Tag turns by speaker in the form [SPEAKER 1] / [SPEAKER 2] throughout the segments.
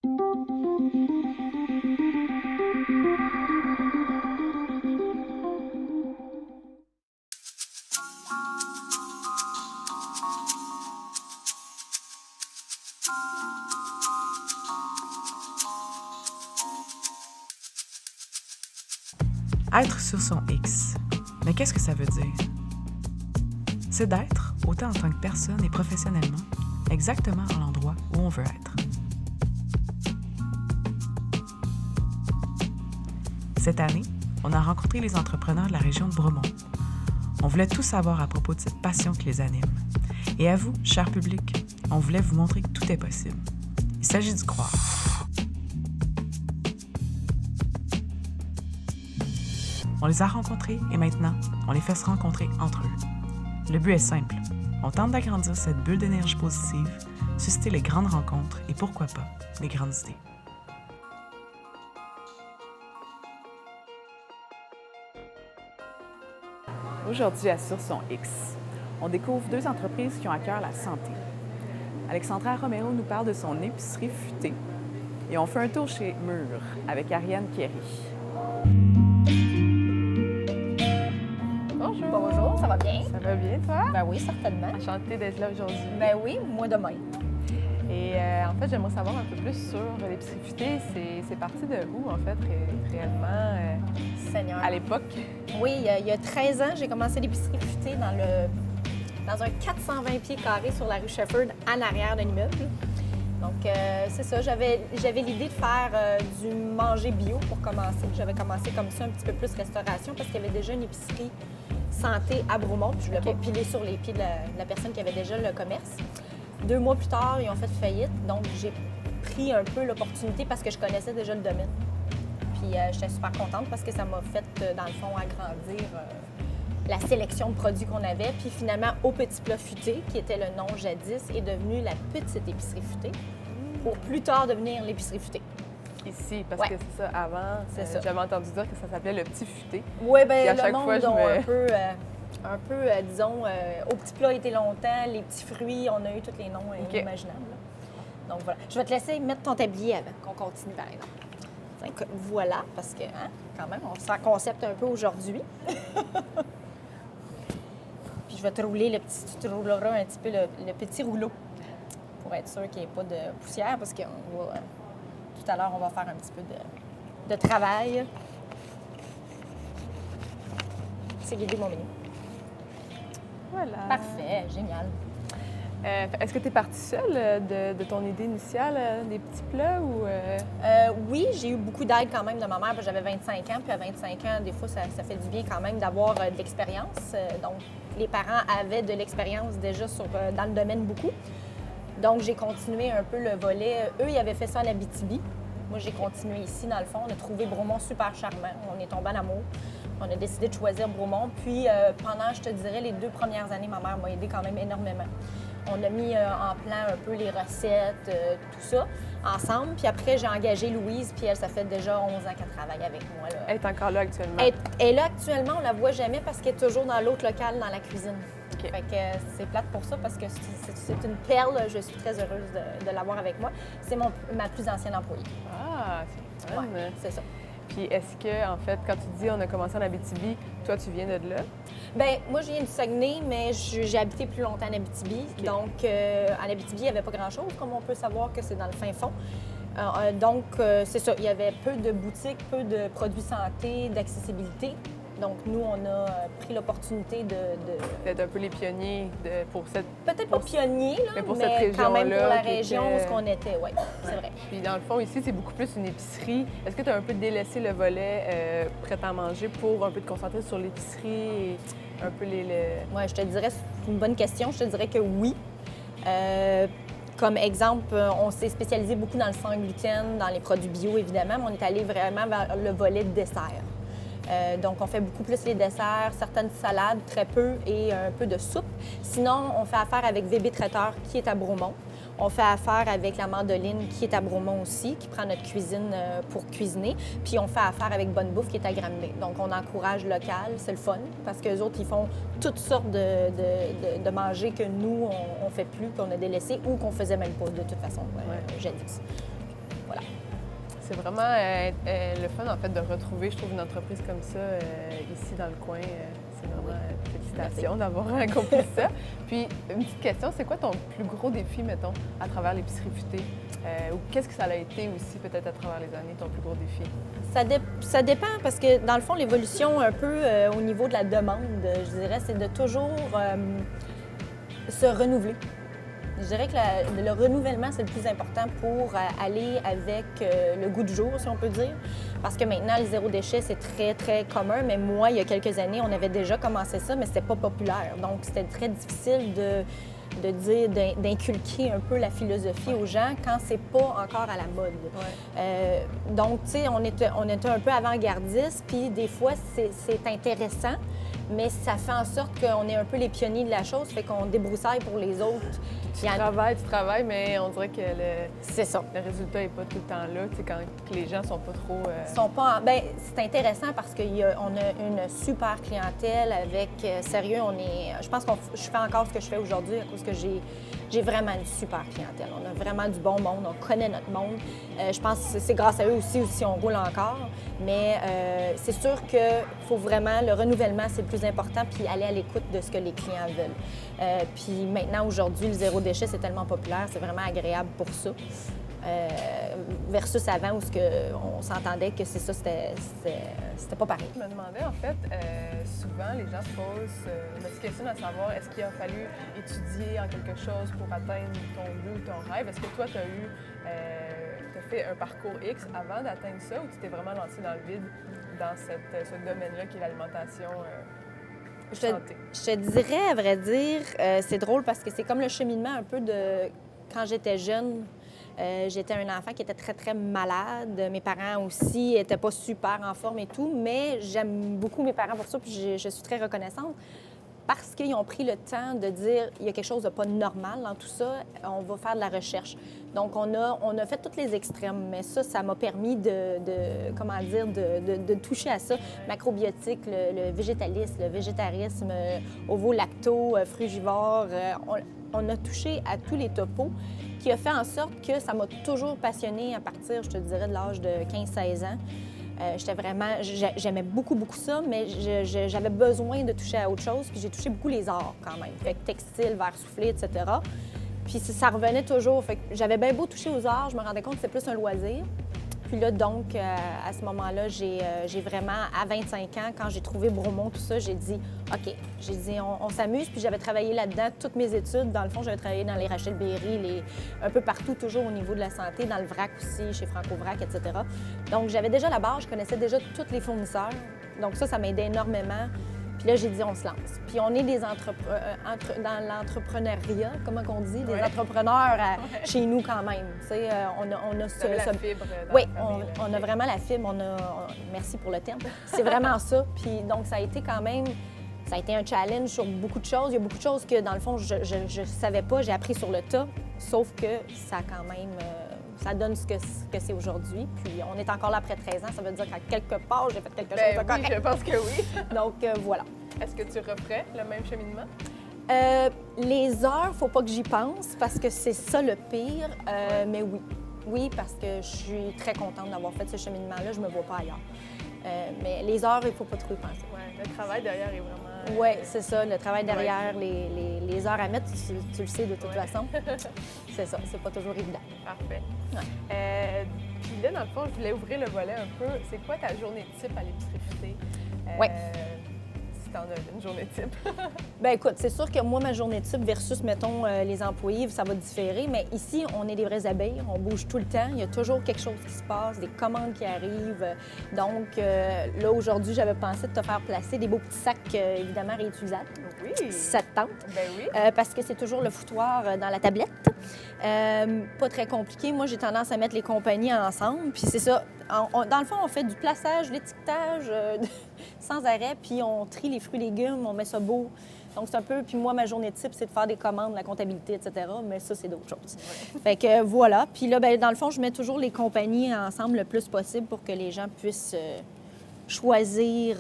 [SPEAKER 1] Être sur son X. Mais qu'est-ce que ça veut dire? C'est d'être, autant en tant que personne et professionnellement, exactement à l'endroit où on veut être. Cette année, on a rencontré les entrepreneurs de la région de Bromont. On voulait tout savoir à propos de cette passion qui les anime. Et à vous, cher public, on voulait vous montrer que tout est possible. Il s'agit d'y croire. On les a rencontrés et maintenant, on les fait se rencontrer entre eux. Le but est simple. On tente d'agrandir cette bulle d'énergie positive, susciter les grandes rencontres et pourquoi pas, les grandes idées.
[SPEAKER 2] Aujourd'hui, à Sur son X, on découvre deux entreprises qui ont à cœur la santé. Alexandra Romero nous parle de son épicerie futée et on fait un tour chez Mûr avec Ariane Kierry. Bonjour!
[SPEAKER 3] Bonjour, ça va bien?
[SPEAKER 2] Ça va bien, toi?
[SPEAKER 3] Ben oui, certainement.
[SPEAKER 2] Enchantée d'être là aujourd'hui.
[SPEAKER 3] Ben oui, moi demain.
[SPEAKER 2] Et en fait, j'aimerais savoir un peu plus sur l'épicerie futée. C'est parti de où, en fait, réellement,
[SPEAKER 3] Seigneur.
[SPEAKER 2] à l'époque?
[SPEAKER 3] Oui, il y a 13 ans, j'ai commencé l'épicerie futée dans un 420 pieds carrés sur la rue Shefford, en arrière d'un immeuble. Donc, c'est ça, j'avais l'idée de faire du manger bio pour commencer. J'avais commencé comme ça, un petit peu plus restauration, parce qu'il y avait déjà une épicerie santé à Bromont, puis je voulais pas piler sur les pieds de la personne qui avait déjà le commerce. 2 mois plus tard, ils ont fait faillite, donc j'ai pris un peu l'opportunité parce que je connaissais déjà le domaine. Puis j'étais super contente parce que ça m'a fait, dans le fond, agrandir la sélection de produits qu'on avait. Puis finalement, Au Petit Plat Futé, qui était le nom jadis, est devenu la petite épicerie futée, pour plus tard devenir l'épicerie futée.
[SPEAKER 2] Ici, parce
[SPEAKER 3] Ouais.
[SPEAKER 2] que c'est ça, avant,
[SPEAKER 3] C'est ça.
[SPEAKER 2] j'avais entendu dire que ça s'appelait le Petit Futé.
[SPEAKER 3] Oui,
[SPEAKER 2] Puis à
[SPEAKER 3] bien, le
[SPEAKER 2] chaque
[SPEAKER 3] monde
[SPEAKER 2] fois, je
[SPEAKER 3] ont
[SPEAKER 2] me-
[SPEAKER 3] un peu, disons, Au Petit Plat a été longtemps, les petits fruits, on a eu tous les noms
[SPEAKER 2] OK.
[SPEAKER 3] imaginables. Donc voilà. Je vais te laisser mettre ton tablier avant qu'on continue, par exemple. Donc, voilà, parce que, quand même, on sent concept un peu aujourd'hui. Puis je vais te rouler tu te rouleras un petit peu le petit rouleau pour être sûr qu'il n'y ait pas de poussière, parce que tout à l'heure, on va faire un petit peu de travail. C'est guidé mon menu.
[SPEAKER 2] Voilà.
[SPEAKER 3] Parfait, génial.
[SPEAKER 2] Est-ce que tu es partie seule de ton idée initiale des petits plats ou...
[SPEAKER 3] Oui, j'ai eu beaucoup d'aide quand même de ma mère, parce que j'avais 25 ans, puis à 25 ans, des fois, ça fait du bien quand même d'avoir de l'expérience. Donc, les parents avaient de l'expérience déjà dans le domaine beaucoup. Donc, j'ai continué un peu le volet. Eux, ils avaient fait ça en Abitibi. Moi, j'ai continué ici, dans le fond. On a trouvé Bromont super charmant. On est tombé en amour. On a décidé de choisir Bromont. Puis, pendant, je te dirais, les 2 premières années, ma mère m'a aidé quand même énormément. On a mis en plan un peu les recettes, tout ça, ensemble. Puis après, j'ai engagé Louise, puis elle, ça fait déjà 11 ans qu'elle travaille avec moi. Là.
[SPEAKER 2] Elle est encore là actuellement?
[SPEAKER 3] Elle est là actuellement, on la voit jamais parce qu'elle est toujours dans l'autre local, dans la cuisine.
[SPEAKER 2] OK.
[SPEAKER 3] Fait que c'est plate pour ça parce que c'est une perle. Je suis très heureuse de l'avoir avec moi. C'est ma plus ancienne employée.
[SPEAKER 2] Ah, c'est fun!
[SPEAKER 3] Ouais, c'est ça.
[SPEAKER 2] Puis est-ce que, en fait, quand tu dis on a commencé en Abitibi, toi, tu viens de là?
[SPEAKER 3] Bien, moi, je viens du Saguenay, mais j'ai habité plus longtemps en Abitibi.
[SPEAKER 2] OK.
[SPEAKER 3] Donc, en Abitibi, il n'y avait pas grand-chose, comme on peut savoir que c'est dans le fin fond. Donc, c'est ça. Il y avait peu de boutiques, peu de produits santé, d'accessibilité. Donc, nous, on a pris l'opportunité
[SPEAKER 2] D'être un peu les pionniers pour cette...
[SPEAKER 3] peut-être pas pionniers, là,
[SPEAKER 2] Mais pour
[SPEAKER 3] mais
[SPEAKER 2] cette
[SPEAKER 3] quand même pour
[SPEAKER 2] région-là
[SPEAKER 3] la
[SPEAKER 2] qui
[SPEAKER 3] région
[SPEAKER 2] était-
[SPEAKER 3] où ce qu'on était, oui, c'est vrai.
[SPEAKER 2] Puis dans le fond, ici, c'est beaucoup plus une épicerie. Est-ce que tu as un peu délaissé le volet prêt à manger pour un peu te concentrer sur l'épicerie et un peu
[SPEAKER 3] Oui, je te dirais, c'est une bonne question. Je te dirais que oui. Comme exemple, on s'est spécialisé beaucoup dans le sans gluten, dans les produits bio, évidemment, mais on est allé vraiment vers le volet de dessert. Donc, on fait beaucoup plus les desserts, certaines salades, très peu, et un peu de soupe. Sinon, on fait affaire avec VB Traiteur, qui est à Bromont. On fait affaire avec la Mandoline, qui est à Bromont aussi, qui prend notre cuisine pour cuisiner. Puis, on fait affaire avec Bonne Bouffe, qui est à Granby. Donc, on encourage local, c'est le fun, parce qu'eux autres, ils font toutes sortes de manger que nous, on fait plus, qu'on a délaissé ou qu'on faisait même pas, de toute façon, jadis. Voilà.
[SPEAKER 4] C'est vraiment le fun, en fait, de retrouver, je trouve, une entreprise comme ça ici dans le coin. C'est vraiment félicitations d'avoir accompli ça. Puis, une petite question, c'est quoi ton plus gros défi, mettons, à travers l'épicerie futée? Ou qu'est-ce que ça a été aussi, peut-être, à travers les années, ton plus gros défi?
[SPEAKER 3] Ça dépend parce que, dans le fond, l'évolution un peu au niveau de la demande, je dirais, c'est de toujours se renouveler. Je dirais que le renouvellement, c'est le plus important pour aller avec le goût du jour, si on peut dire. Parce que maintenant, le zéro déchet, c'est très, très commun. Mais moi, il y a quelques années, on avait déjà commencé ça, mais c'était pas populaire. Donc, c'était très difficile d'inculquer un peu la philosophie aux gens quand c'est pas encore à la mode.
[SPEAKER 4] Ouais.
[SPEAKER 3] Donc, tu sais, on était un peu avant-gardiste, puis des fois, c'est intéressant, mais ça fait en sorte qu'on est un peu les pionniers de la chose, fait qu'on débroussaille pour les autres.
[SPEAKER 4] Tu travailles, mais on dirait que
[SPEAKER 3] C'est ça.
[SPEAKER 4] le résultat n'est pas tout le temps là, tu sais, quand les gens sont pas trop...
[SPEAKER 3] Bien, c'est intéressant parce qu'on a une super clientèle avec... sérieux, je pense que je fais encore ce que je fais aujourd'hui à cause que j'ai vraiment une super clientèle. On a vraiment du bon monde, on connaît notre monde. Je pense que c'est grâce à eux aussi si on roule encore. Mais c'est sûr qu'il faut vraiment... Le renouvellement, c'est le plus important, puis aller à l'écoute de ce que les clients veulent. Puis maintenant, aujourd'hui, le zéro déchet, c'est tellement populaire, c'est vraiment agréable pour ça. Versus avant où on s'entendait que c'est ça, c'était pas pareil.
[SPEAKER 4] Je me demandais, en fait, souvent, les gens se questionnent à savoir est-ce qu'il a fallu étudier en quelque chose pour atteindre ton but ou ton rêve? Est-ce que toi, tu as fait un parcours X avant d'atteindre ça ou tu t'es vraiment lancé dans le vide dans ce domaine-là qui est l'alimentation santé?
[SPEAKER 3] Je te dirais, à vrai dire, c'est drôle parce que c'est comme le cheminement un peu de quand j'étais jeune. J'étais un enfant qui était très, très malade. Mes parents aussi n'étaient pas super en forme et tout, mais j'aime beaucoup mes parents pour ça, puis je suis très reconnaissante parce qu'ils ont pris le temps de dire il y a quelque chose de pas normal dans tout ça, on va faire de la recherche. Donc, on a fait tous les extrêmes, mais ça m'a permis de toucher à ça. Macrobiotique, le végétalisme, le végétarisme, ovo-lacto, frugivore, on a touché à tous les topos qui a fait en sorte que ça m'a toujours passionnée à partir, je te dirais, de l'âge de 15-16 ans. J'aimais beaucoup, beaucoup ça, mais j'avais besoin de toucher à autre chose, puis j'ai touché beaucoup les arts quand même. Fait que textile, verre soufflé, etc. Puis ça revenait toujours. Fait que j'avais bien beau toucher aux arts, je me rendais compte que c'était plus un loisir. Puis là, donc, à ce moment-là, j'ai vraiment, à 25 ans, quand j'ai trouvé Bromont, tout ça, j'ai dit, OK, on s'amuse. Puis j'avais travaillé là-dedans toutes mes études. Dans le fond, j'avais travaillé dans les Rachel Berry, un peu partout, toujours au niveau de la santé, dans le vrac aussi, chez Franco-Vrac, etc. Donc, j'avais déjà la base, je connaissais déjà tous les fournisseurs. Donc ça m'aidait énormément. Puis là, j'ai dit, on se lance. Puis on est dans l'entrepreneuriat, comment qu'on dit, des entrepreneurs chez nous quand même. Tu sais, on a
[SPEAKER 4] la fibre dans
[SPEAKER 3] oui,
[SPEAKER 4] la famille,
[SPEAKER 3] on a vraiment la fibre. Merci pour le terme. C'est vraiment ça. Puis donc, ça a été quand même... Ça a été un challenge sur beaucoup de choses. Il y a beaucoup de choses que, dans le fond, je ne savais pas. J'ai appris sur le tas. Sauf que ça a quand même... ça donne ce que c'est aujourd'hui. Puis on est encore là après 13 ans. Ça veut dire qu'à quelque part, j'ai fait quelque chose de correct.
[SPEAKER 4] Oui, je pense que oui.
[SPEAKER 3] Donc, voilà.
[SPEAKER 4] Est-ce que tu referais le même cheminement?
[SPEAKER 3] Les heures, faut pas que j'y pense parce que c'est ça le pire. Mais oui. Oui, parce que je suis très contente d'avoir fait ce cheminement-là. Je me vois pas ailleurs. Mais les heures, il faut pas trop y penser.
[SPEAKER 4] Oui, le travail derrière est vraiment...
[SPEAKER 3] Oui, c'est ça. Le travail derrière, les heures à mettre, tu le sais de toute façon. C'est ça. C'est pas toujours évident.
[SPEAKER 4] Parfait.
[SPEAKER 3] Ouais.
[SPEAKER 4] Puis là, dans le fond, je voulais ouvrir le volet un peu. C'est quoi ta journée type à l'épicerie futée?
[SPEAKER 3] Oui.
[SPEAKER 4] Si t'en as une journée type.
[SPEAKER 3] Bien, écoute, c'est sûr que moi, ma journée type versus, mettons, les employés, ça va différer. Mais ici, on est des vraies abeilles. On bouge tout le temps. Il y a toujours quelque chose qui se passe, des commandes qui arrivent. Donc, là, aujourd'hui, j'avais pensé de te faire placer des beaux petits sacs, évidemment, réutilisables.
[SPEAKER 4] Oui.
[SPEAKER 3] Si ça te tente.
[SPEAKER 4] Ben oui.
[SPEAKER 3] Parce que c'est toujours le foutoir dans la tablette. Pas très compliqué. Moi, j'ai tendance à mettre les compagnies ensemble. Puis c'est ça. Dans le fond, on fait du plaçage, l'étiquetage sans arrêt, puis on trie les fruits et légumes, on met ça beau. Donc, c'est un peu... Puis moi, ma journée type, c'est de faire des commandes, la comptabilité, etc. Mais ça, c'est d'autres choses. Ouais. Fait que voilà. Puis là, bien, dans le fond, je mets toujours les compagnies ensemble le plus possible pour que les gens puissent choisir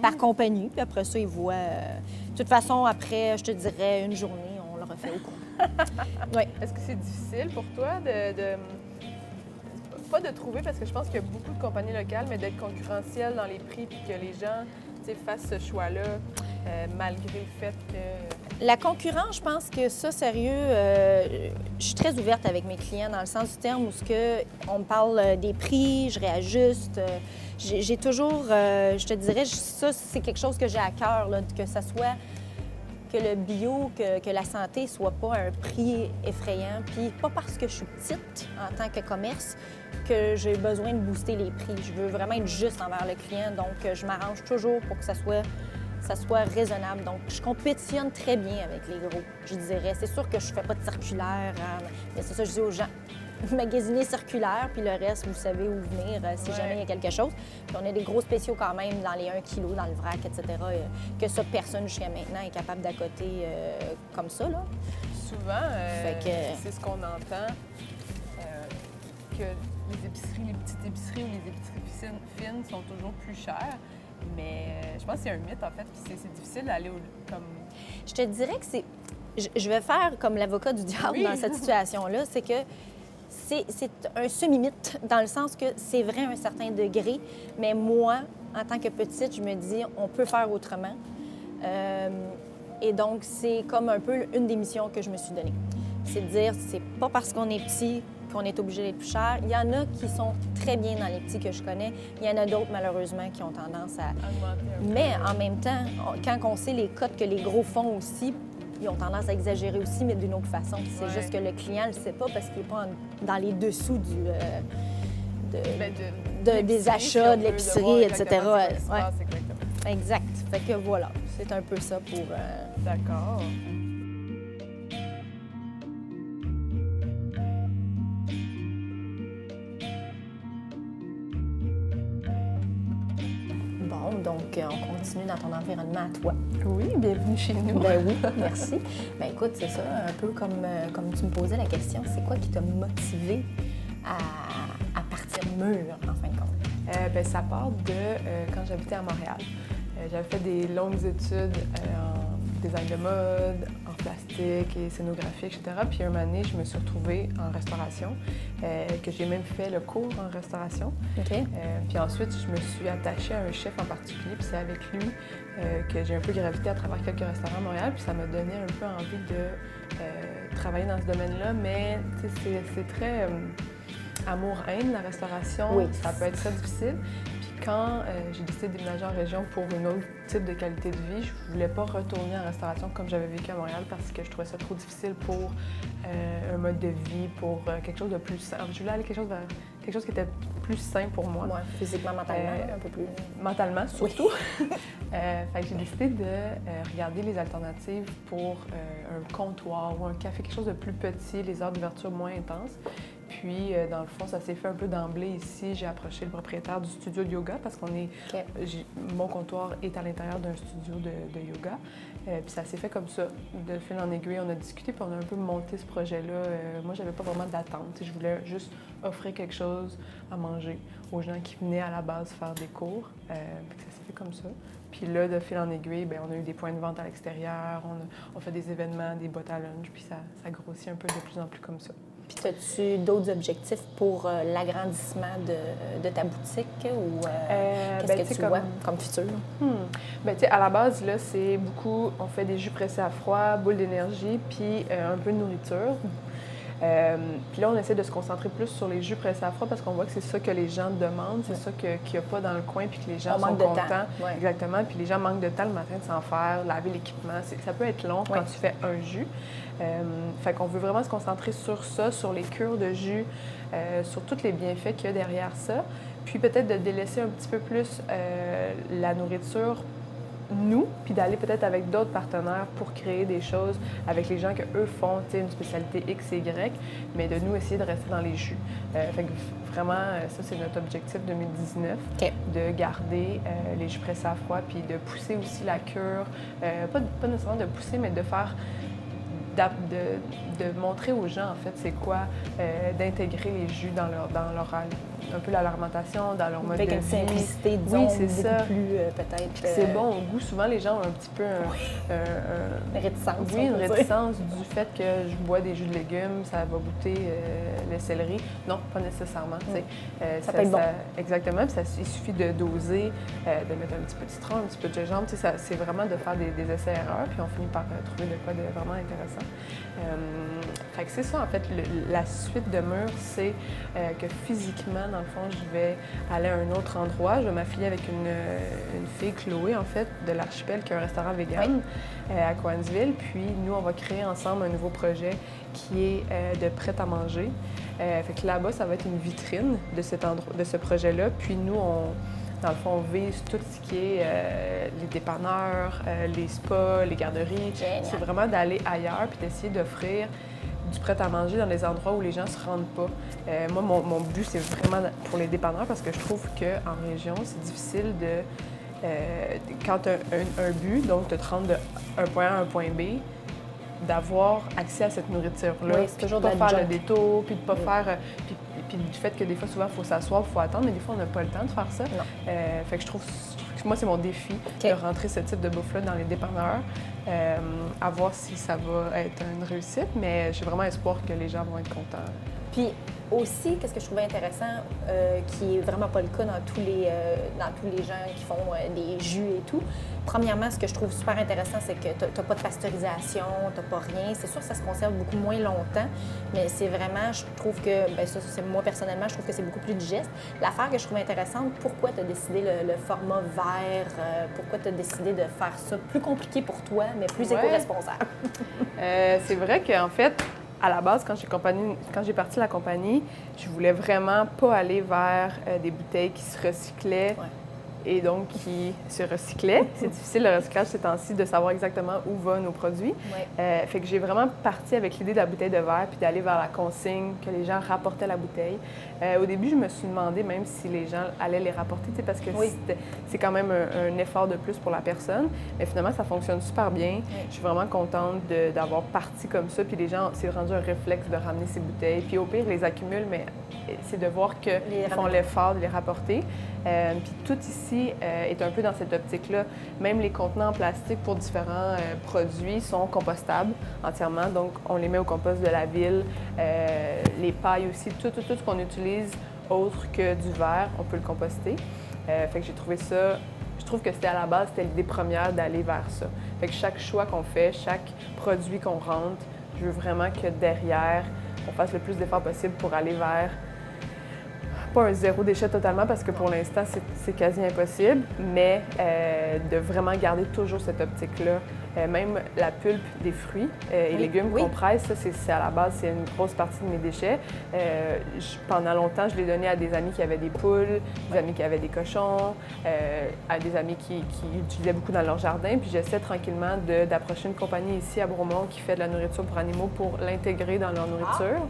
[SPEAKER 3] par compagnie. Puis après ça, ils voient... De toute façon, après, je te dirais, une journée, on le refait au cours.
[SPEAKER 4] Oui. Est-ce que c'est difficile pour toi pas de trouver, parce que je pense qu'il y a beaucoup de compagnies locales, mais d'être concurrentiel dans les prix puis que les gens fassent ce choix-là, malgré le fait que...
[SPEAKER 3] La concurrence, je pense que ça, sérieux, je suis très ouverte avec mes clients dans le sens du terme où on me parle des prix, je réajuste. J'ai toujours, je te dirais, ça, c'est quelque chose que j'ai à cœur, là, que ça soit que le bio, que la santé soit pas à un prix effrayant. Puis pas parce que je suis petite en tant que commerce que j'ai besoin de booster les prix. Je veux vraiment être juste envers le client, donc je m'arrange toujours pour que ça soit raisonnable. Donc, je compétitionne très bien avec les gros, je dirais. C'est sûr que je fais pas de circulaire, mais c'est ça que je dis aux gens. Magasiner circulaire, puis le reste, vous savez où venir si jamais il y a quelque chose. Puis on a des gros spéciaux quand même dans les 1 kg, dans le vrac, etc., que ça, personne jusqu'à maintenant est capable d'accoter comme ça, là.
[SPEAKER 4] Souvent, c'est ce qu'on entend, que les petites épiceries ou les épiceries fines sont toujours plus chères. Mais je pense qu'il y a un mythe, en fait, que c'est difficile d'aller comme...
[SPEAKER 3] Je te dirais que c'est... Je vais faire comme l'avocat du diable dans cette situation-là, c'est que c'est un semi-mythe, dans le sens que c'est vrai à un certain degré, mais moi, en tant que petite, je me dis, on peut faire autrement. Et donc, c'est comme un peu une des missions que je me suis donnée. C'est de dire, c'est pas parce qu'on est petit qu'on est obligé d'être plus cher. Il y en a qui sont très bien dans les petits que je connais. Il y en a d'autres, malheureusement, qui ont tendance à... Mais en même temps, quand on sait les cotes que les gros font aussi, ils ont tendance à exagérer aussi, mais d'une autre façon. C'est juste que le client ne le sait pas parce qu'il n'est pas dans les dessous des achats, de l'épicerie, etc. Exact. Fait que voilà, c'est un peu ça pour...
[SPEAKER 4] D'accord.
[SPEAKER 3] Donc, on continue dans ton environnement à toi.
[SPEAKER 4] Oui, bienvenue chez nous.
[SPEAKER 3] Ben oui, merci. Ben écoute, c'est ça, un peu comme tu me posais la question, c'est quoi qui t'a motivé à partir mûr, en fin de compte?
[SPEAKER 4] Ça part de quand j'habitais à Montréal. J'avais fait des longues études en design de mode, en plastique et scénographie, etc. Puis un moment donné, je me suis retrouvée en restauration, que j'ai même fait le cours en restauration.
[SPEAKER 3] OK.
[SPEAKER 4] Puis ensuite, je me suis attachée à un chef en particulier, puis c'est avec lui que j'ai un peu gravité à travers quelques restaurants à Montréal, puis ça m'a donné un peu envie de travailler dans ce domaine-là, mais c'est très amour-haine, la restauration.
[SPEAKER 3] Oui.
[SPEAKER 4] Ça peut être très difficile. Quand j'ai décidé de déménager en région pour un autre type de qualité de vie, je voulais pas retourner en restauration comme j'avais vécu à Montréal parce que je trouvais ça trop difficile pour un mode de vie, pour quelque chose de plus simple. Je voulais aller quelque chose qui était plus sain pour moi.
[SPEAKER 3] Ouais, physiquement, mentalement, un peu plus.
[SPEAKER 4] Mentalement, surtout. Fait que j'ai décidé de regarder les alternatives pour un comptoir ou un café, quelque chose de plus petit, les heures d'ouverture moins intenses. Puis, dans le fond, ça s'est fait un peu d'emblée ici. J'ai approché le propriétaire du studio de yoga parce mon comptoir est à l'intérieur d'un studio de yoga. Puis ça s'est fait comme ça. De fil en aiguille, on a discuté puis on a un peu monté ce projet-là. Moi, j'avais pas vraiment d'attente. Je voulais juste offrir quelque chose à manger aux gens qui venaient à la base faire des cours. Puis ça s'est fait comme ça. Puis là, de fil en aiguille, bien, on a eu des points de vente à l'extérieur, on fait des événements, des boîtes à lunch, puis ça grossit un peu de plus en plus comme ça.
[SPEAKER 3] Puis as-tu d'autres objectifs pour l'agrandissement de ta boutique ou qu'est-ce que tu vois comme futur?
[SPEAKER 4] Bien, tu sais, à la base, là, c'est beaucoup, on fait des jus pressés à froid, boules d'énergie, puis un peu de nourriture. Puis là, on essaie de se concentrer plus sur les jus pressés à froid parce qu'on voit que c'est ça que les gens demandent, c'est ça qu'il n'y a pas dans le coin puis que les gens sont contents.
[SPEAKER 3] Ouais.
[SPEAKER 4] Exactement. Puis les gens manquent de temps le matin de s'en faire, laver l'équipement. Ça peut être long quand tu fais un jus. Fait qu'on veut vraiment se concentrer sur ça, sur les cures de jus, sur tous les bienfaits qu'il y a derrière ça. Puis peut-être de délaisser un petit peu plus la nourriture nous, puis d'aller peut-être avec d'autres partenaires pour créer des choses avec les gens qu'eux font, tu sais, une spécialité X et Y, mais de nous essayer de rester dans les jus. Fait que vraiment, ça, c'est notre objectif 2019, de garder les jus pressés à froid, puis de pousser aussi la cure, pas nécessairement de pousser, mais de faire de montrer aux gens, en fait, c'est quoi d'intégrer les jus dans leur un peu leur alimentation, dans leur mode de vie.
[SPEAKER 3] Avec une simplicité, disons,
[SPEAKER 4] oui, c'est
[SPEAKER 3] beaucoup
[SPEAKER 4] ça.
[SPEAKER 3] plus, peut-être...
[SPEAKER 4] C'est bon au goût. Souvent, les gens ont un petit peu
[SPEAKER 3] Une réticence.
[SPEAKER 4] oui, une réticence du fait que je bois des jus de légumes, ça va goûter le céleri. Non, pas nécessairement.
[SPEAKER 3] Ça peut être bon.
[SPEAKER 4] Exactement. Puis il suffit de doser, de mettre un petit peu de citron, un petit peu de gingembre. C'est vraiment de faire des essais-erreurs, puis on finit par trouver de quoi de vraiment intéressant. Fait que c'est ça, en fait. La suite de mûre, c'est que physiquement, dans le fond, je vais aller à un autre endroit. Je vais m'affilier avec une fille, Chloé, en fait, de l'Archipel, qui a un restaurant vegan à Cowansville. Puis nous, on va créer ensemble un nouveau projet qui est de prêt-à-manger. Fait que là-bas, ça va être une vitrine de ce projet-là. Puis nous, dans le fond, on vise tout ce qui est les dépanneurs, les spas, les garderies.
[SPEAKER 3] Génial.
[SPEAKER 4] C'est vraiment d'aller ailleurs puis d'essayer d'offrir du prêt-à-manger dans les endroits où les gens ne se rendent pas. Moi, mon but, c'est vraiment pour les dépanneurs parce que je trouve qu'en région, c'est difficile quand tu as un but, donc de te rendre d'un point A à un point B, d'avoir accès à cette nourriture-là.
[SPEAKER 3] Oui, c'est toujours
[SPEAKER 4] de
[SPEAKER 3] de
[SPEAKER 4] pas
[SPEAKER 3] la
[SPEAKER 4] faire
[SPEAKER 3] junk.
[SPEAKER 4] le détour, puis de pas faire... Puis du fait que des fois, souvent, il faut s'asseoir, il faut attendre, mais des fois, on n'a pas le temps de faire ça.
[SPEAKER 3] Non.
[SPEAKER 4] Fait que je trouve que moi, c'est mon défi de rentrer ce type de bouffe-là dans les dépanneurs, à voir si ça va être une réussite, mais j'ai vraiment espoir que les gens vont être contents.
[SPEAKER 3] Puis aussi, qu'est-ce que je trouvais intéressant, qui n'est vraiment pas le cas dans tous les gens qui font des jus et tout. Premièrement, ce que je trouve super intéressant, c'est que tu n'as pas de pasteurisation, tu n'as pas rien. C'est sûr que ça se conserve beaucoup moins longtemps, mais c'est vraiment, je trouve que, bien ça, c'est moi personnellement, je trouve que c'est beaucoup plus digeste. L'affaire que je trouve intéressante, pourquoi tu as décidé le format verre? Pourquoi tu as décidé de faire ça plus compliqué pour toi, mais plus éco-responsable?
[SPEAKER 4] C'est vrai qu'en fait, à la base, quand j'ai parti la compagnie, je voulais vraiment pas aller vers des bouteilles qui se recyclaient et donc qui se recyclaient. C'est difficile le recyclage ces temps-ci de savoir exactement où vont nos produits. Fait que j'ai vraiment parti avec l'idée de la bouteille de verre puis d'aller vers la consigne, que les gens rapportaient la bouteille. Au début, je me suis demandé même si les gens allaient les rapporter, parce que c'est quand même un effort de plus pour la personne. Mais finalement, ça fonctionne super bien. Je suis vraiment contente d'avoir parti comme ça. Puis les gens, c'est rendu un réflexe de ramener ces bouteilles. Puis au pire, ils les accumulent, mais c'est de voir qu'ils font l'effort de les rapporter. Puis tout ici est un peu dans cette optique-là. Même les contenants en plastique pour différents produits sont compostables entièrement. Donc, on les met au compost de la ville. Les pailles aussi, tout ce qu'on utilise autre que du verre, on peut le composter. Fait que j'ai trouvé ça... Je trouve que c'était à la base, c'était l'idée première d'aller vers ça. Fait que chaque choix qu'on fait, chaque produit qu'on rentre, je veux vraiment que derrière, on fasse le plus d'efforts possible pour aller vers... pas un zéro déchet totalement, parce que pour l'instant, c'est quasi impossible, mais de vraiment garder toujours cette optique-là. Même la pulpe des fruits et légumes qu'on presse, ça, c'est à la base, c'est une grosse partie de mes déchets. Pendant longtemps, je l'ai donné à des amis qui avaient des poules, des amis qui avaient des cochons, à des amis qui utilisaient beaucoup dans leur jardin. Puis j'essaie tranquillement d'approcher une compagnie ici à Bromont qui fait de la nourriture pour animaux pour l'intégrer dans leur nourriture.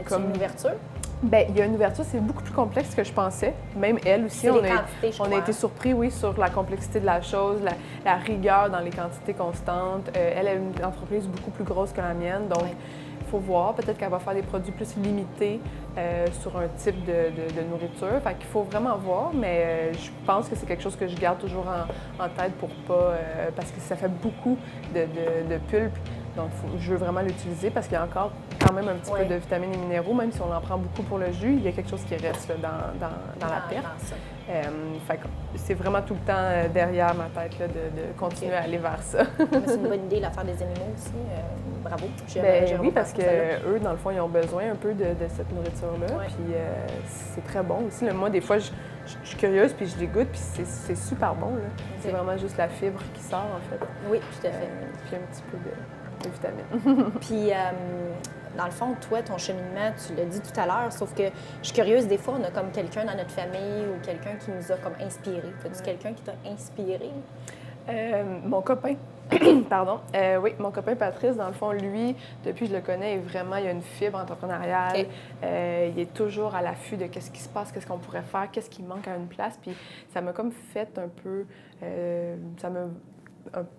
[SPEAKER 3] Comme une ouverture?
[SPEAKER 4] Bien, il y a une ouverture, c'est beaucoup plus complexe que je pensais. Même elle aussi, on a été surpris, oui, sur la complexité de la chose, la rigueur dans les quantités constantes. Elle a une entreprise beaucoup plus grosse que la mienne, donc il faut voir. Peut-être qu'elle va faire des produits plus limités sur un type de nourriture. Fait qu'il faut vraiment voir, mais je pense que c'est quelque chose que je garde toujours en tête pour pas... parce que ça fait beaucoup de pulpe. Donc, je veux vraiment l'utiliser parce qu'il y a encore quand même un petit peu de vitamines et minéraux, même si on en prend beaucoup pour le jus, il y a quelque chose qui reste là, dans la perte. Fait que c'est vraiment tout le temps derrière ma tête là, de continuer à aller vers ça.
[SPEAKER 3] C'est une bonne idée, l'affaire des animaux aussi. Bravo.
[SPEAKER 4] Oui, parce qu'eux, dans le fond, ils ont besoin un peu de cette nourriture-là. Puis c'est très bon aussi. Moi, des fois, je suis curieuse, puis je les goûte, puis c'est super bon. C'est vraiment juste la fibre qui sort, en fait.
[SPEAKER 3] Oui, tout à fait.
[SPEAKER 4] Puis un petit peu de vitamines.
[SPEAKER 3] Puis, dans le fond, toi, ton cheminement, tu l'as dit tout à l'heure, sauf que je suis curieuse, des fois, on a comme quelqu'un dans notre famille ou quelqu'un qui nous a comme inspiré. As-tu quelqu'un qui t'a inspiré?
[SPEAKER 4] Mon copain. Pardon. Oui, mon copain Patrice, dans le fond, lui, depuis que je le connais, il y a une fibre entrepreneuriale. Il est toujours à l'affût de qu'est-ce qui se passe, qu'est-ce qu'on pourrait faire, qu'est-ce qui manque à une place. Puis ça m'a comme fait un peu...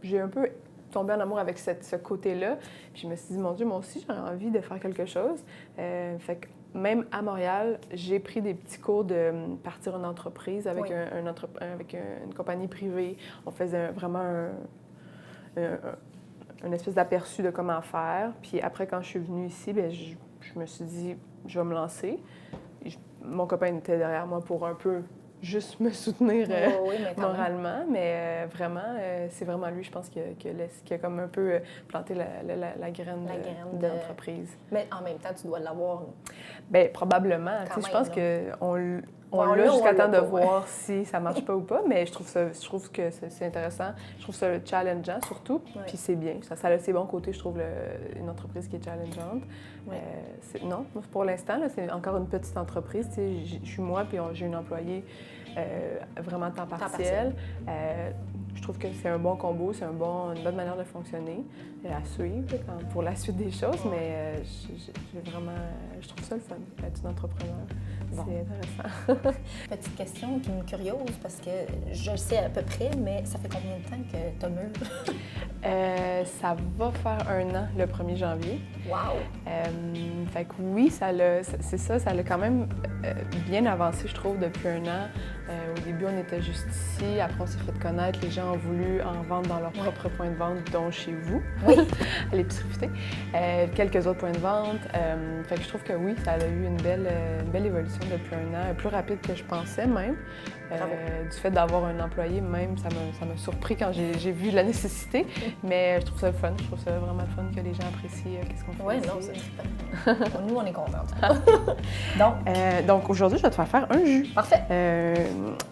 [SPEAKER 4] j'ai un peu tombée en amour avec ce côté-là. Puis je me suis dit, mon Dieu, moi aussi, j'aurais envie de faire quelque chose. Fait que même à Montréal, j'ai pris des petits cours de partir une entreprise avec,
[SPEAKER 3] Oui.
[SPEAKER 4] avec une compagnie privée. On faisait vraiment une espèce d'aperçu de comment faire. Puis après, quand je suis venue ici, bien, je me suis dit, je vais me lancer. Mon copain était derrière moi pour un peu juste me soutenir
[SPEAKER 3] Oui, mais quand même.
[SPEAKER 4] moralement, mais vraiment, c'est vraiment lui, je pense, qui a comme un peu planté la graine de l'entreprise.
[SPEAKER 3] Mais en même temps, tu dois l'avoir.
[SPEAKER 4] Bien, probablement.
[SPEAKER 3] Quand
[SPEAKER 4] Tu sais, je pense
[SPEAKER 3] même,
[SPEAKER 4] qu'on
[SPEAKER 3] on
[SPEAKER 4] l'a
[SPEAKER 3] l'a,
[SPEAKER 4] jusqu'à
[SPEAKER 3] on
[SPEAKER 4] temps
[SPEAKER 3] l'a
[SPEAKER 4] de
[SPEAKER 3] pas,
[SPEAKER 4] voir si ça marche pas ou pas, mais je trouve que c'est intéressant. Je trouve ça challengeant, surtout.
[SPEAKER 3] Ouais.
[SPEAKER 4] Puis c'est bien. Ça a ses bons côtés, je trouve, une entreprise qui est challengeante.
[SPEAKER 3] Ouais.
[SPEAKER 4] Non, pour l'instant, là, c'est encore une petite entreprise. Tu sais, je suis moi, puis j'ai une employée vraiment temps partiel. Je trouve que c'est un bon combo, c'est une bonne manière de fonctionner à suivre pour la suite des choses, mais je trouve ça le fun, être une entrepreneur.
[SPEAKER 3] Bon.
[SPEAKER 4] C'est intéressant.
[SPEAKER 3] Petite question qui me curiose parce que je le sais à peu près, mais ça fait combien de temps que tu as mûr?
[SPEAKER 4] Ça va faire 1 an le 1er janvier.
[SPEAKER 3] Wow!
[SPEAKER 4] Fait que oui, ça l'a quand même bien avancé, je trouve, depuis 1 an. Au début, on était juste ici. Après, on s'est fait connaître. Les gens ont voulu en vendre dans leur propre point de vente, dont chez vous,
[SPEAKER 3] Oui.
[SPEAKER 4] à l'épicerie Futée. Quelques autres points de vente. Fait que je trouve que oui, ça a eu une belle évolution depuis 1 an, plus rapide que je pensais même. Du fait d'avoir un employé, même, ça m'a surpris quand j'ai vu la nécessité. Mais je trouve ça le fun. Je trouve ça vraiment le fun que les gens apprécient qu'est-ce qu'on fait
[SPEAKER 3] Oui,
[SPEAKER 4] ici.
[SPEAKER 3] non, c'est trippant. Nous, on est contents.
[SPEAKER 4] Donc aujourd'hui, je vais te faire un jus.
[SPEAKER 3] Parfait.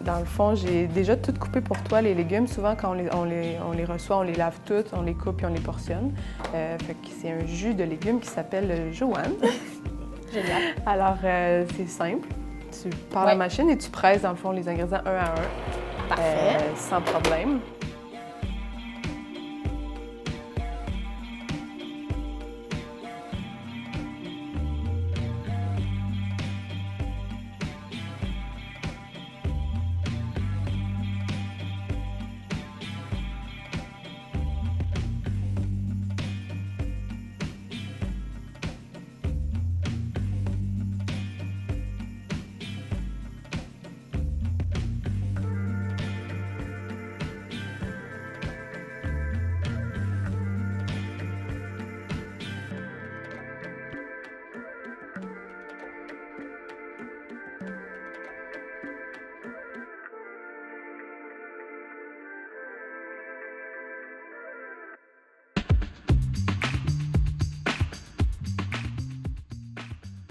[SPEAKER 4] Dans le fond, j'ai déjà tout coupé pour toi, les légumes. Souvent, quand on les reçoit, on les lave toutes, on les coupe et on les portionne. Fait que c'est un jus de légumes qui s'appelle Joanne.
[SPEAKER 3] Génial.
[SPEAKER 4] Alors, c'est simple. Tu pars la machine et tu presses, dans le fond, les ingrédients un à un.
[SPEAKER 3] Parfait.
[SPEAKER 4] Sans problème.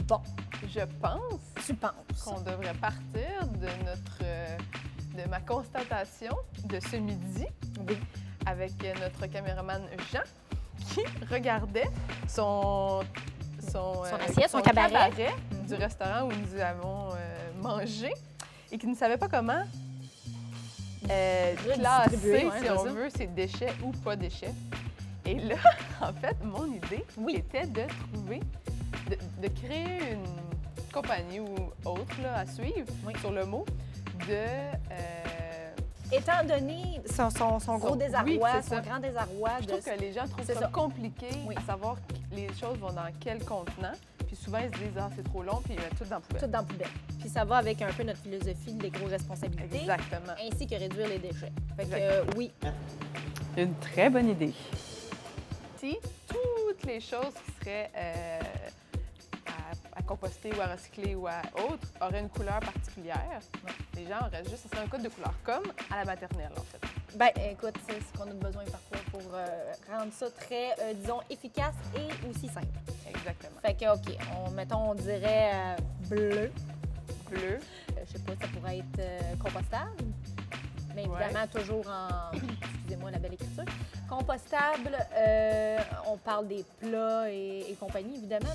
[SPEAKER 3] Bon,
[SPEAKER 4] Je pense
[SPEAKER 3] tu penses.
[SPEAKER 4] qu'on devrait partir de ma constatation de ce midi avec notre caméraman Jean qui regardait son
[SPEAKER 3] assiette, son cabaret
[SPEAKER 4] du restaurant où nous avons mangé et qui ne savait pas comment classer,
[SPEAKER 3] distribuer,
[SPEAKER 4] si
[SPEAKER 3] c'est
[SPEAKER 4] on
[SPEAKER 3] ça.
[SPEAKER 4] veut, ses déchets ou pas déchets. Et là, en fait, mon idée était de trouver, de créer une compagnie ou autre là, à suivre sur le mot de...
[SPEAKER 3] Étant donné son gros désarroi, son grand désarroi.
[SPEAKER 4] Je trouve que les gens trouvent ça compliqué à savoir que les choses vont dans quel contenant. Puis souvent, ils se disent « Ah, c'est trop long », puis ils mettent tout dans la poubelle.
[SPEAKER 3] Tout dans la poubelle. Puis ça va avec un peu notre philosophie de l'éco-responsabilité.
[SPEAKER 4] Exactement.
[SPEAKER 3] Ainsi que réduire les déchets. Fait que oui.
[SPEAKER 1] Une très bonne idée.
[SPEAKER 4] Si toutes les choses qui seraient à composter ou à recycler ou à autre auraient une couleur particulière, les gens auraient juste... Ça serait un code de couleur, comme à la maternelle, en fait.
[SPEAKER 3] Bien, écoute, c'est ce qu'on a besoin parfois pour rendre ça très, disons, efficace et aussi simple.
[SPEAKER 4] Exactement.
[SPEAKER 3] Fait que, OK, on dirait bleu.
[SPEAKER 4] Bleu.
[SPEAKER 3] Je sais pas, ça pourrait être compostable. Mais évidemment, toujours en... Excusez-moi la belle écriture. Compostable, on parle des plats et compagnie, évidemment.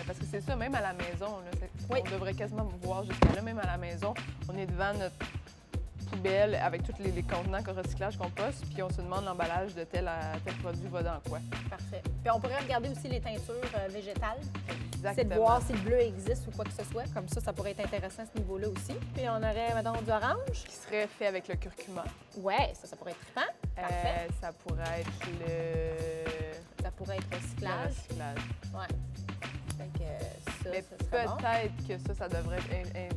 [SPEAKER 4] Parce que c'est ça, même à la maison, là, on devrait quasiment voir jusqu'à là, même à la maison, on est devant notre poubelle avec tous les contenants recyclage, compost, puis on se demande l'emballage de tel produit va dans quoi.
[SPEAKER 3] Parfait. Puis on pourrait regarder aussi les teintures végétales.
[SPEAKER 4] Exactement.
[SPEAKER 3] C'est de voir si le bleu existe ou quoi que ce soit. Comme ça pourrait être intéressant à ce niveau-là aussi. Puis on aurait, mettons, du orange.
[SPEAKER 4] Qui serait fait avec le curcuma.
[SPEAKER 3] Ouais, ça pourrait être trippant. Parfait.
[SPEAKER 4] Ça pourrait être
[SPEAKER 3] Ça pourrait être
[SPEAKER 4] le
[SPEAKER 3] recyclage.
[SPEAKER 4] recyclage.
[SPEAKER 3] Ouais. Fait que ça,
[SPEAKER 4] Mais
[SPEAKER 3] ça serait bon.
[SPEAKER 4] peut-être que ça devrait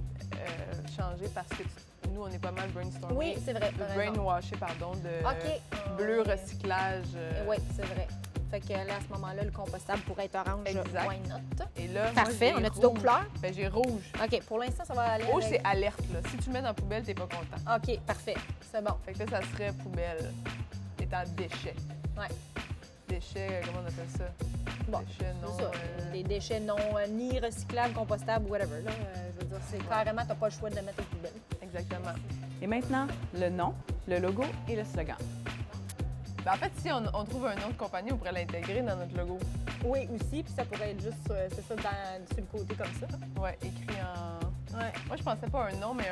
[SPEAKER 4] changer parce que nous, on est pas mal brainstormé.
[SPEAKER 3] Oui, c'est vrai. t'as raison.
[SPEAKER 4] Brainwashé, pardon, de
[SPEAKER 3] OK.
[SPEAKER 4] bleu recyclage.
[SPEAKER 3] Oui, c'est vrai. Fait que là, à ce moment-là, le compostable pourrait être orange.
[SPEAKER 4] Exact.
[SPEAKER 3] Why not?
[SPEAKER 4] Et là,
[SPEAKER 3] Parfait. On a-tu d'autres couleurs?
[SPEAKER 4] Ben, j'ai rouge.
[SPEAKER 3] OK. Pour l'instant, ça va aller
[SPEAKER 4] Rouge,
[SPEAKER 3] avec...
[SPEAKER 4] c'est alerte, là. Si tu le mets dans la poubelle, t'es pas content.
[SPEAKER 3] OK, parfait. C'est bon.
[SPEAKER 4] Fait que là, ça serait poubelle étant déchets.
[SPEAKER 3] Ouais.
[SPEAKER 4] Déchets, comment on appelle ça?
[SPEAKER 3] Bon,
[SPEAKER 4] Déchets non...
[SPEAKER 3] C'est ça. Des déchets non ni recyclables, compostables, whatever. Là. Je veux dire, c'est carrément, t'as pas le choix de le mettre aux poubelles.
[SPEAKER 4] Exactement.
[SPEAKER 2] Et maintenant, le nom, le logo et le slogan.
[SPEAKER 4] Ben, en fait, si on trouve un nom de compagnie, on pourrait l'intégrer dans notre logo.
[SPEAKER 3] Oui, aussi. Puis ça pourrait être juste, c'est ça, sur le côté comme ça.
[SPEAKER 4] Ouais, écrit en...
[SPEAKER 3] Ouais.
[SPEAKER 4] Moi, je pensais pas un nom, mais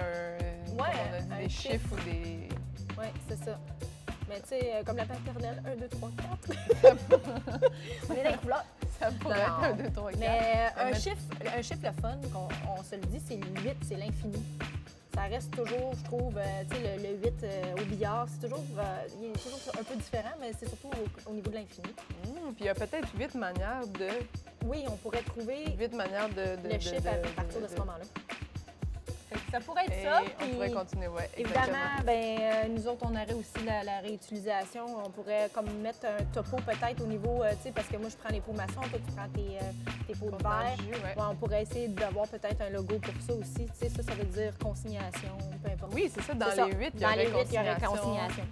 [SPEAKER 4] comme on a dit,
[SPEAKER 3] un
[SPEAKER 4] des
[SPEAKER 3] chiffre.
[SPEAKER 4] chiffres ou des...
[SPEAKER 3] Oui, c'est ça. Mais tu sais, comme la paternelle, 1, 2, 3, 4. On est dans les couleurs.
[SPEAKER 4] Ça pourrait être
[SPEAKER 3] Non.
[SPEAKER 4] 1, 2, 3, 4.
[SPEAKER 3] Mais un
[SPEAKER 4] mettre-
[SPEAKER 3] chiffre le fun, on se le dit, c'est le 8, c'est l'infini. Ça reste toujours, je trouve, tu sais, le 8 au billard, c'est toujours, il est toujours un peu différent, mais c'est surtout au niveau de l'infini.
[SPEAKER 4] Puis il y a peut-être 8 manières de...
[SPEAKER 3] Oui, on pourrait trouver
[SPEAKER 4] 8 manières de...
[SPEAKER 3] le chiffre à partir de ce moment-là. Fait que ça pourrait être
[SPEAKER 4] Et
[SPEAKER 3] ça.
[SPEAKER 4] on
[SPEAKER 3] puis
[SPEAKER 4] pourrait continuer, oui.
[SPEAKER 3] évidemment, nous autres, on aurait aussi la réutilisation. On pourrait comme mettre un topo peut-être au niveau, tu sais, parce que moi, je prends les pots maçons, toi, tu prends tes pots de verre. Ouais, on pourrait essayer d'avoir peut-être un logo pour ça aussi. Tu sais, ça veut dire consignation, peu importe.
[SPEAKER 4] Oui, c'est ça. Dans
[SPEAKER 3] C'est ça.
[SPEAKER 4] les 8, il y
[SPEAKER 3] Dans
[SPEAKER 4] aurait
[SPEAKER 3] les 8, il y aurait consignation.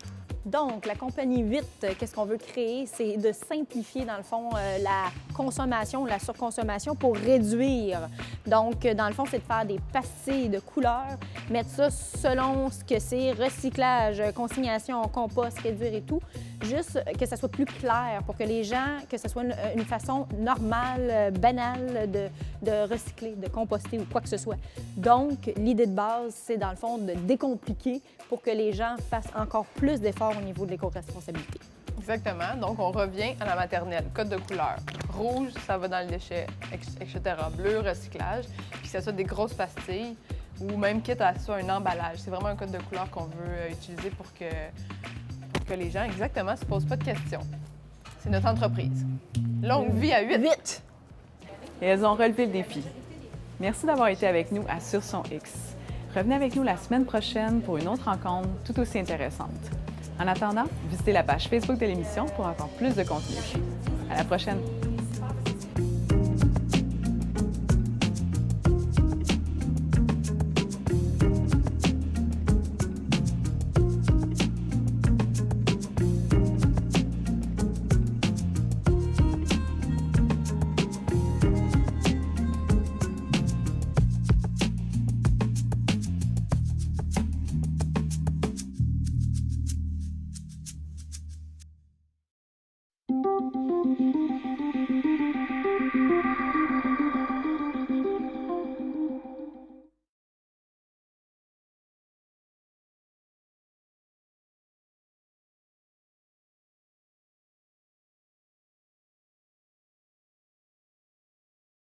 [SPEAKER 3] Donc, la compagnie 8, qu'est-ce qu'on veut créer? C'est de simplifier, dans le fond, la consommation, la surconsommation pour réduire. Donc, dans le fond, c'est de faire des pastilles de couleurs, mettre ça selon ce que c'est, recyclage, consignation, compost, réduire et tout, juste que ça soit plus clair pour que les gens, que ce soit une façon normale, banale de recycler, de composter ou quoi que ce soit. Donc, l'idée de base, c'est dans le fond de décompliquer pour que les gens fassent encore plus d'efforts au niveau de l'éco-responsabilité.
[SPEAKER 4] Exactement. Donc, on revient à la maternelle. Code de couleur. Rouge, ça va dans le déchet, etc. Bleu, recyclage. Puis que ça soit des grosses pastilles ou même quitte à ça un emballage. C'est vraiment un code de couleur qu'on veut utiliser pour que les gens, exactement, se posent pas de questions. C'est notre entreprise. Longue vie à 8.
[SPEAKER 3] 8!
[SPEAKER 2] Et elles ont relevé le défi. Merci d'avoir été avec nous à Sur son X. Revenez avec nous la semaine prochaine pour une autre rencontre tout aussi intéressante. En attendant, visitez la page Facebook de l'émission pour encore plus de contenu. À la prochaine!